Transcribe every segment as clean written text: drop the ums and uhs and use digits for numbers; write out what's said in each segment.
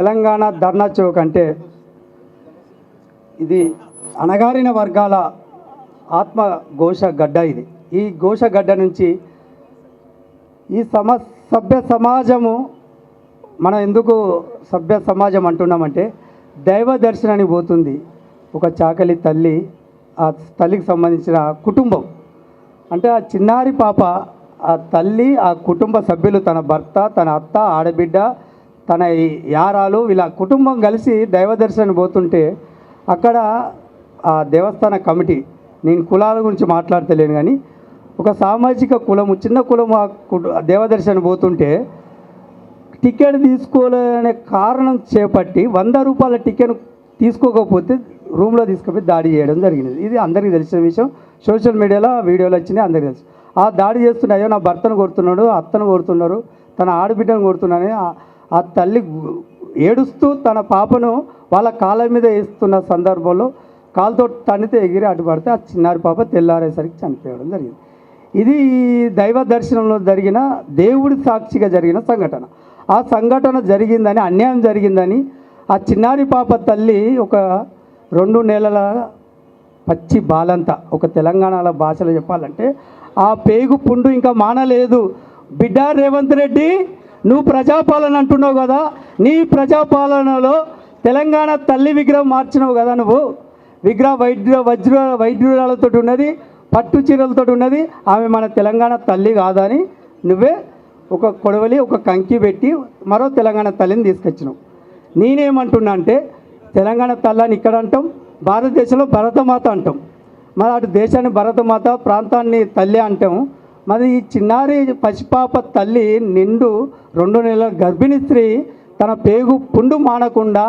తెలంగాణ ధర్నా చౌక్ అంటే ఇది అణగారిన వర్గాల ఆత్మ ఘోష గడ్డ. ఇది ఈ ఘోష గడ్డ నుంచి ఈ సభ్య సమాజము, మనం ఎందుకు సభ్య సమాజం అంటున్నామంటే దైవ దర్శనానికి పోతుంది ఒక చాకలి తల్లి, ఆ తల్లికి సంబంధించిన కుటుంబం. అంటే ఆ చిన్నారి పాప, ఆ తల్లి, ఆ కుటుంబ సభ్యులు, తన భర్త, తన అత్త, ఆడబిడ్డ, తన యారాలు, వీళ్ళ కుటుంబం కలిసి దైవ దర్శనం పోతుంటే అక్కడ ఆ దేవస్థాన కమిటీ, నేను కులాల గురించి మాట్లాడతలేను కానీ ఒక సామాజిక కులము, చిన్న కులము ఆ దేవదర్శనం పోతుంటే టికెట్ తీసుకోవాలనే కారణం చేపట్టి 100 రూపాయల టికెట్ తీసుకోకపోతే రూమ్లో తీసుకుపోయి దాడి చేయడం జరిగింది. ఇది అందరికీ తెలిసిన విషయం. సోషల్ మీడియాలో వీడియోలు వచ్చినాయి, అందరికీ తెలుసు. ఆ దాడి చేస్తున్నాయో నా భర్తను కొడుతున్నాడు, అత్తను కొడుతున్నారు, తన ఆడబిడ్డను కొడుతున్నానని ఆ తల్లి ఏడుస్తూ తన పాపను వాళ్ళ కాళ్ళ మీద వేస్తున్న సందర్భంలో కాలుతో తన్నితే ఎగిరి అడ్డుపడితే ఆ చిన్నారి పాప తెల్లారేసరికి చనిపోవడం జరిగింది. ఇది దైవ దర్శనంలో జరిగిన, దేవుడి సాక్షిగా జరిగిన సంఘటన. ఆ సంఘటన జరిగిందని, అన్యాయం జరిగిందని ఆ చిన్నారి పాప తల్లి ఒక 2 నెలల పచ్చి బాలంతా, ఒక తెలంగాణలో భాషలో చెప్పాలంటే ఆ పేగు పుండు ఇంకా మానలేదు. బిడ్డ రేవంత్ రెడ్డి, నువ్వు ప్రజాపాలన అంటున్నావు కదా, నీ ప్రజాపాలనలో తెలంగాణ తల్లి విగ్రహం మార్చినావు కదా. నువ్వు విగ్రహ వైద్యురాలతో ఉన్నది, పట్టు చీరలతో ఉన్నది. ఆమె మన తెలంగాణ తల్లి కాదని నువ్వే ఒక కొడవలి, ఒక కంకి పెట్టి మరో తెలంగాణ తల్లిని తీసుకొచ్చినావు. నేనేమంటున్నా అంటే తెలంగాణ తల్లిని ఇక్కడ అంటాం, భారతదేశంలో భరతమాత అంటాం. మరి అటు దేశాన్ని భరతమాత, ప్రాంతాన్ని తల్లి అంటాం. మరి ఈ చిన్నారి పసిపాప తల్లి నిండు 2 నెలల గర్భిణీ స్త్రీ తన పేగు పుండు మానకుండా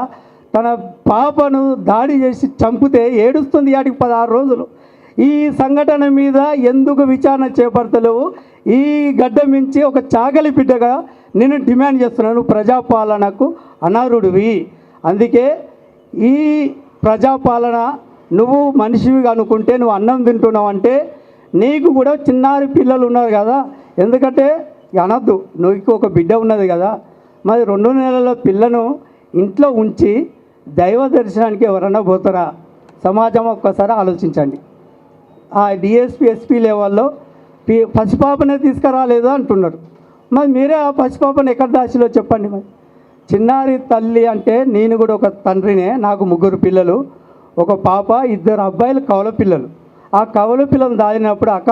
తన పాపను దాడి చేసి చంపితే ఏడుస్తుంది ఆడికి 16 రోజులు. ఈ సంఘటన మీద ఎందుకు విచారణ చేపడతలేవు? ఈ గడ్డ మించి ఒక చాకలి బిడ్డగా నేను డిమాండ్ చేస్తున్నాను, ప్రజాపాలనకు అనర్హుడివి. అందుకే ఈ ప్రజాపాలన నువ్వు మనిషివిగా అనుకుంటే, నువ్వు అన్నం తింటున్నావు అంటే నీకు కూడా చిన్నారి పిల్లలు ఉన్నారు కదా. ఎందుకంటే అనద్దు, నువ్వు ఒక బిడ్డ ఉన్నది కదా. మరి 2 నెలల పిల్లను ఇంట్లో ఉంచి దైవ దర్శనానికి ఎవరన్నా పోతారా? సమాజం ఒక్కసారి ఆలోచించండి. ఆ డిఎస్పీ, ఎస్పీ లెవెల్లో పసిపాపనే తీసుకురాలేదు అంటున్నారు. మరి మీరే ఆ పసిపాపను ఎక్కడ దాచిలో చెప్పండి. మరి చిన్నారి తల్లి అంటే నేను కూడా ఒక తండ్రినే, నాకు 3 పిల్లలు, ఒక పాప, 2 అబ్బాయిలు కవల పిల్లలు. ఆ కవల పిల్లలు దాచినప్పుడు అక్క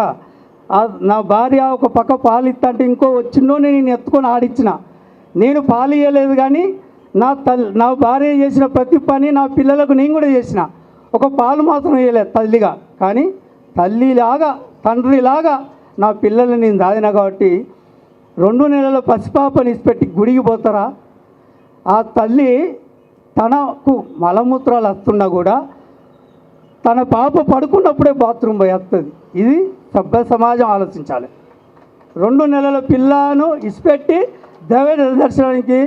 నా భార్య ఒక పక్క పాలు ఇస్తా అంటే ఇంకో వచ్చినో నేను ఎత్తుకొని ఆడిచ్చిన. నేను పాలు ఇవ్వలేదు కానీ నా భార్య చేసిన ప్రతి పని నా పిల్లలకు నేను కూడా చేసిన. ఒక పాలు మాత్రం ఇవ్వలేదు తల్లిగా, కానీ తల్లిలాగా, తండ్రిలాగా నా పిల్లల్ని నేను దాదినా. కాబట్టి 2 నెలల పసిపాపని ఇసిపెట్టి గుడికి పోతారా? ఆ తల్లి తనకు మలమూత్రాలు వస్తున్నా కూడా తన పాప పడుకున్నప్పుడే బాత్రూమ్ పోయి వస్తుంది. ఇది సభ్య సమాజం ఆలోచించాలి. 2 నెలల పిల్లను ఇసిపెట్టి దైవ దర్శనానికి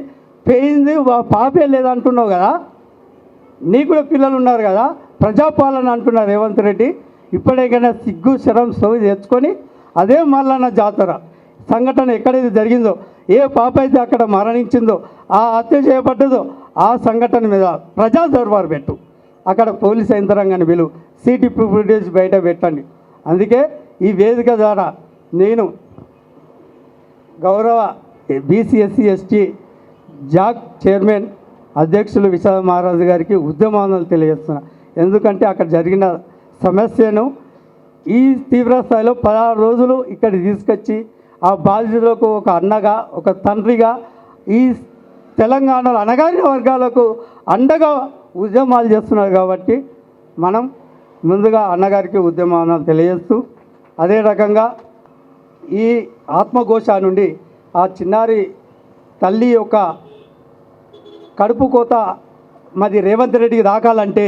పోయింది, పాపే లేదంటున్నావు కదా. నీకు కూడా పిల్లలు ఉన్నారు కదా. ప్రజాపాలన అంటున్నారు రేవంత్ రెడ్డి. ఇప్పటికైనా సిగ్గు శరం సోవి తెచ్చుకొని అదే మల్లన్న జాతర సంఘటన ఎక్కడైతే జరిగిందో, ఏ పాప అయితే అక్కడ మరణించిందో, ఆ హత్య చేయబడ్డదో ఆ సంఘటన మీద ప్రజా దర్బారు పెట్టు. అక్కడ పోలీస్ యంత్రాంగాన్ని పిలువు, సిటీ ఫుటేజ్ బయట పెట్టండి. అందుకే ఈ వేదిక ద్వారా నేను గౌరవ BC SC ST Jack chairman అధ్యక్షులు విశాల మహారాజు గారికి ఉద్యమాలను తెలియజేస్తున్నా. ఎందుకంటే అక్కడ జరిగిన సమస్యను ఈ తీవ్ర స్థాయిలో 16 రోజులు ఇక్కడ తీసుకొచ్చి ఆ బాధితులకు ఒక అన్నగా, ఒక తండ్రిగా, ఈ తెలంగాణలో అణగారిన వర్గాలకు అండగా ఉద్యమాలు చేస్తున్నారు. కాబట్టి మనం ముందుగా అన్నగారికి ఉద్యమాలను తెలియజేస్తూ, అదే రకంగా ఈ ఆత్మఘోష నుండి ఆ చిన్నారి తల్లి యొక్క కడుపు కోత మరి రేవంత్ రెడ్డికి దాకాలంటే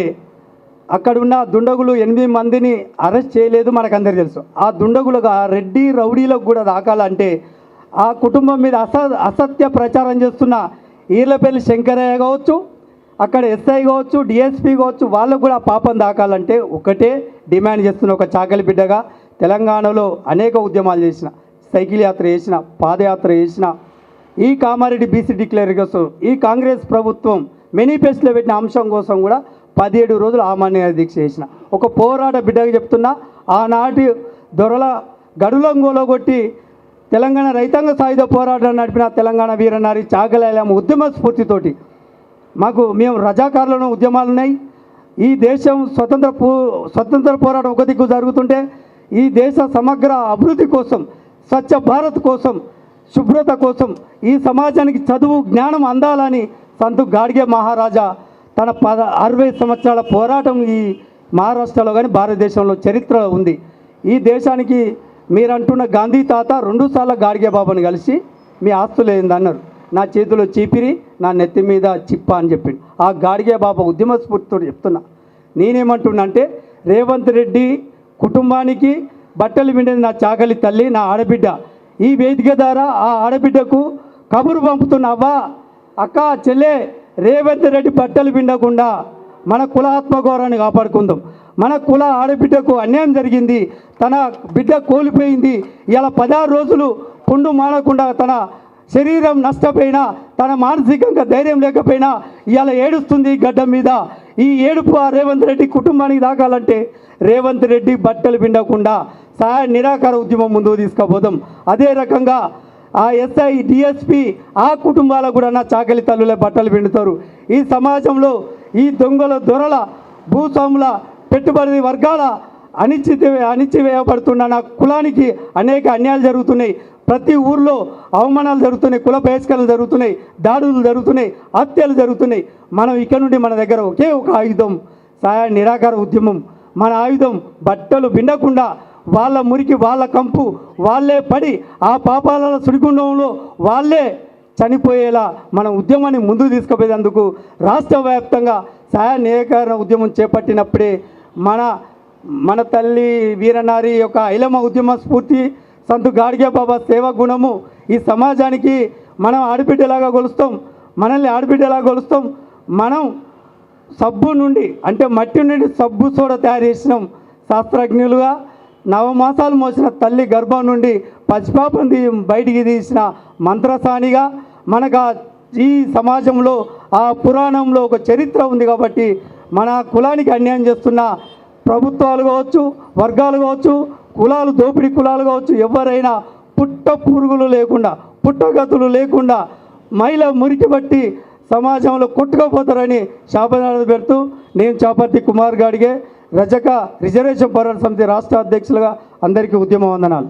అక్కడున్న దుండగులు 8 మందిని అరెస్ట్ చేయలేదు, మనకు అందరికీ తెలుసు. ఆ దుండగులుగా రెడ్డి రౌడీలకు కూడా దాకాలంటే ఆ కుటుంబం మీద అసత్య ప్రచారం చేస్తున్న ఈర్లపల్లి శంకరయ్య కావచ్చు, అక్కడ ఎస్ఐ కావచ్చు, డిఎస్పీ కావచ్చు, వాళ్ళకు కూడా పాపం దాకాలంటే ఒకటే డిమాండ్ చేస్తున్న ఒక చాకలి బిడ్డగా తెలంగాణలో అనేక ఉద్యమాలు చేసిన, సైకిల్ యాత్ర చేసిన, పాదయాత్ర చేసిన, ఈ కామారెడ్డి బీసీ డిక్లేర్ కోసం ఈ కాంగ్రెస్ ప్రభుత్వం మేనిఫెస్టోలో పెట్టిన అంశం కోసం కూడా 17 రోజులు ఆమరణ దీక్ష చేసిన ఒక పోరాట బిడ్డగా చెప్తున్నా. ఆనాటి దొరల గడులంగోలో కొట్టి తెలంగాణ రైతాంగ సాయుధ పోరాటం నడిపిన తెలంగాణ వీరనారి చాగలైలమ్మ ఉద్యమ స్ఫూర్తితోటి మేము రజాకారులను ఉద్యమాలు ఉన్నాయి. ఈ దేశం స్వతంత్ర పోరాటం ఒక దిక్కు జరుగుతుంటే ఈ దేశ సమగ్ర అభివృద్ధి కోసం, స్వచ్ఛ భారత్ కోసం, శుభ్రత కోసం, ఈ సమాజానికి చదువు జ్ఞానం అందాలని సంతు గాడ్గే మహారాజా తన 60 సంవత్సరాల పోరాటం ఈ మహారాష్ట్రలో కానీ భారతదేశంలో చరిత్రలో ఉంది. ఈ దేశానికి మీరంటున్న గాంధీ తాత 2 సార్లు గాడ్గే బాబాను కలిసి మీ ఆస్తులు ఏందన్నారు. నా చేతిలో చీపిరి, నా నెత్తి మీద చిప్ప అని చెప్పిండు. ఆ గాడ్గే బాబా ఉద్యమ స్ఫూర్తితో చెప్తున్నా. నేనేమంటున్నా అంటే రేవంత్ రెడ్డి కుటుంబానికి బట్టలు పిండేది నా చాకలి తల్లి, నా ఆడబిడ్డ. ఈ వేదిక ద్వారా ఆ ఆడబిడ్డకు కబురు పంపుతున్నావా, అక్క చెల్లె రేవంత్ రెడ్డి బట్టలు పిండకుండా మన కుల ఆత్మగౌరవాన్ని కాపాడుకుందాం. మన కుల ఆడబిడ్డకు అన్యాయం జరిగింది, తన బిడ్డ కోల్పోయింది. ఇలా 16 రోజులు పుండు మానకుండా తన శరీరం నష్టపోయినా, తన మానసికంగా ధైర్యం లేకపోయినా ఇవాళ ఏడుస్తుంది గడ్డ మీద. ఈ ఏడుపు ఆ రేవంత్ రెడ్డి కుటుంబానికి దాకాలంటే రేవంత్ రెడ్డి బట్టలు పిండకుండా సహాయ నిరాకార ఉద్యమం ముందుకు తీసుకుపోదాం. అదే రకంగా ఆ ఎస్ఐ డిఎస్పి ఆ కుటుంబాలకు కూడా నా చాకలి తల్లులే బట్టలు పిండుతారు. ఈ సమాజంలో ఈ దొంగల దొరల భూస్వాముల పెట్టుబడి వర్గాల అణిచివేయబడుతున్న నా కులానికి అనేక అన్యాయాలు జరుగుతున్నాయి. ప్రతి ఊర్లో అవమానాలు జరుగుతున్నాయి, కుల బహిష్కరణలు జరుగుతున్నాయి, దాడులు జరుగుతున్నాయి, హత్యలు జరుగుతున్నాయి. మనం ఇక్కడ నుండి మన దగ్గర ఒకే ఒక ఆయుధం సహాయ నిరాకార ఉద్యమం. మన ఆయుధం బట్టలు పిండకుండా వాళ్ళ మురికి, వాళ్ళ కంపు వాళ్ళే పడి ఆ పాపాల సుడిగుండంలో వాళ్ళే చనిపోయేలా మన ఉద్యమాన్ని ముందుకు తీసుకుపోయేందుకు రాష్ట్ర వ్యాప్తంగా సహాయ నిరాకరణ ఉద్యమం చేపట్టినప్పుడే మన తల్లి వీరనారి యొక్క ఐలమ్మ ఉద్యమ స్ఫూర్తి, సంతు గాడ్గే బాబా సేవా గుణము ఈ సమాజానికి మనం ఆడబిడ్డలాగా కొలుస్తాం. మనల్ని ఆడబిడ్డలాగా కొలుస్తాం. మనం సబ్బు నుండి అంటే మట్టి నుండి సబ్బు సోడా తయారు చేసినాం. శాస్త్రజ్ఞులుగా 9 మాసాలు మోసిన తల్లి గర్భం నుండి పసిపాపం బయటికి తీసిన మంత్రసానిగా మనకు ఈ సమాజంలో ఆ పురాణంలో ఒక చరిత్ర ఉంది. కాబట్టి మన కులానికి అన్యాయం చేస్తున్న ప్రభుత్వాలు కావచ్చు, వర్గాలు కావచ్చు, కులాలు దోపిడీ కులాలు కావచ్చు, ఎవరైనా పుట్ట పురుగులు లేకుండా, పుట్టగతులు లేకుండా మహిళ మురికి బట్టి సమాజంలో కొట్టుకుపోతారని శాపనాలు పెడుతూ నేను చాపర్తి కుమార్ గాడిగే రజక రిజర్వేషన్ పోరాట సమితి రాష్ట్ర అధ్యక్షులుగా అందరికీ ఉద్యమ వందనాలు.